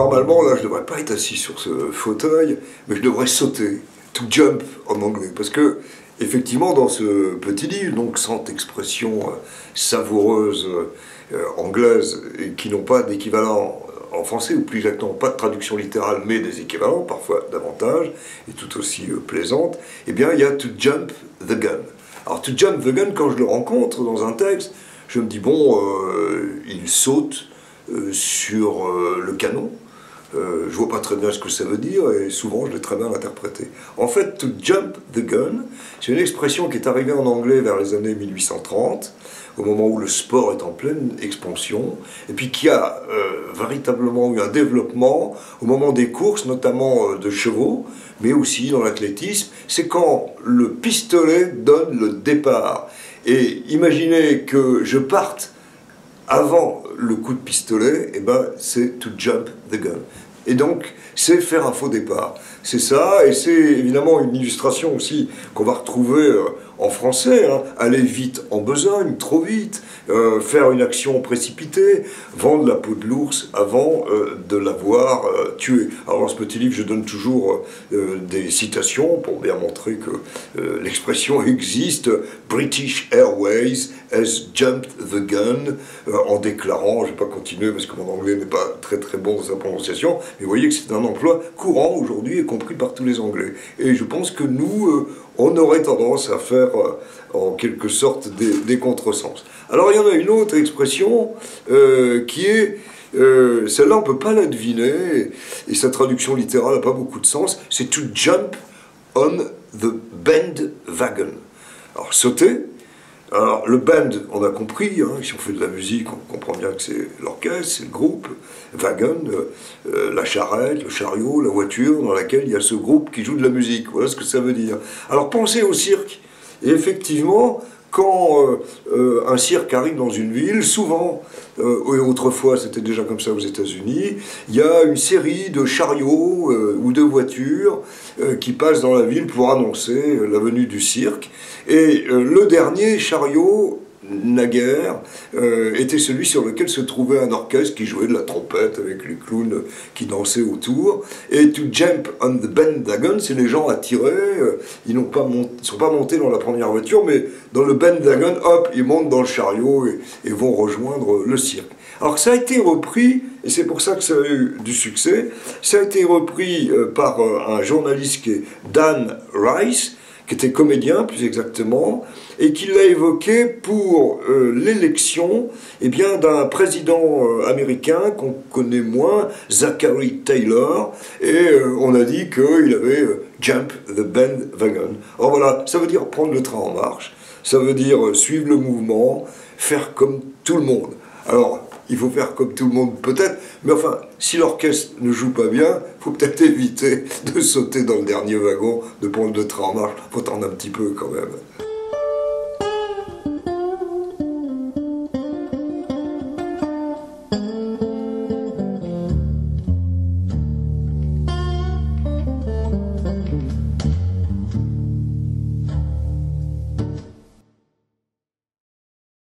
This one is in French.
normalement, là, je ne devrais pas être assis sur ce fauteuil, mais je devrais sauter, to jump en anglais, parce que, effectivement, dans ce petit livre, donc 100 expressions savoureuses anglaises et qui n'ont pas d'équivalent en français, ou plus exactement pas de traduction littérale, mais des équivalents, parfois davantage, et tout aussi plaisantes, eh bien, il y a to jump the gun. Alors, to jump the gun, quand je le rencontre dans un texte, je me dis, bon, il saute sur le canon. Je vois pas très bien ce que ça veut dire et souvent je l'ai très bien interprété. En fait, to jump the gun, c'est une expression qui est arrivée en anglais vers les années 1830, au moment où le sport est en pleine expansion, et puis qui a véritablement eu un développement au moment des courses, notamment de chevaux, mais aussi dans l'athlétisme. C'est quand le pistolet donne le départ. Et imaginez que je parte avant le coup de pistolet, eh ben, c'est to jump the gun. Et donc, c'est faire un faux départ. C'est ça, et c'est évidemment une illustration aussi qu'on va retrouver en français, hein. Aller vite en besogne, trop vite, faire une action précipitée, vendre la peau de l'ours avant de l'avoir tué. Alors dans ce petit livre, je donne toujours des citations pour bien montrer que l'expression existe. British Airways has jumped the gun, en déclarant, je ne vais pas continuer parce que mon anglais n'est pas très très bon dans sa prononciation, mais vous voyez que c'est un emploi courant aujourd'hui et compris par tous les Anglais. Et je pense que nous, on aurait tendance à faire en quelque sorte des contresens. Alors il y en a une autre expression qui est, celle-là on ne peut pas la deviner, et sa traduction littérale n'a pas beaucoup de sens, c'est to jump on the bandwagon. Alors sauter. Alors, le band, on a compris, hein, si on fait de la musique, on comprend bien que c'est l'orchestre, c'est le groupe, wagon, la charrette, le chariot, la voiture dans laquelle il y a ce groupe qui joue de la musique. Voilà ce que ça veut dire. Alors, pensez au cirque. Et effectivement, quand un cirque arrive dans une ville, souvent, et autrefois c'était déjà comme ça aux États-Unis, il y a une série de chariots ou de voitures qui passent dans la ville pour annoncer la venue du cirque. Et le dernier chariot, naguère, était celui sur lequel se trouvait un orchestre qui jouait de la trompette avec les clowns qui dansaient autour. Et to jump on the bandwagon, c'est les gens attirés, ils ne sont pas montés dans la première voiture, mais dans le bandwagon, hop, ils montent dans le chariot et vont rejoindre le cirque. Alors ça a été repris, et c'est pour ça que ça a eu du succès, ça a été repris par un journaliste qui est Dan Rice, qui était comédien plus exactement, et qui l'a évoqué pour l'élection d'un président américain qu'on connaît moins, Zachary Taylor, et on a dit qu'il avait jump the bandwagon. Alors voilà, ça veut dire prendre le train en marche, ça veut dire suivre le mouvement, faire comme tout le monde. Alors, il faut faire comme tout le monde peut-être, mais enfin, si l'orchestre ne joue pas bien, il faut peut-être éviter de sauter dans le dernier wagon, de prendre le train en marche, il faut attendre un petit peu quand même.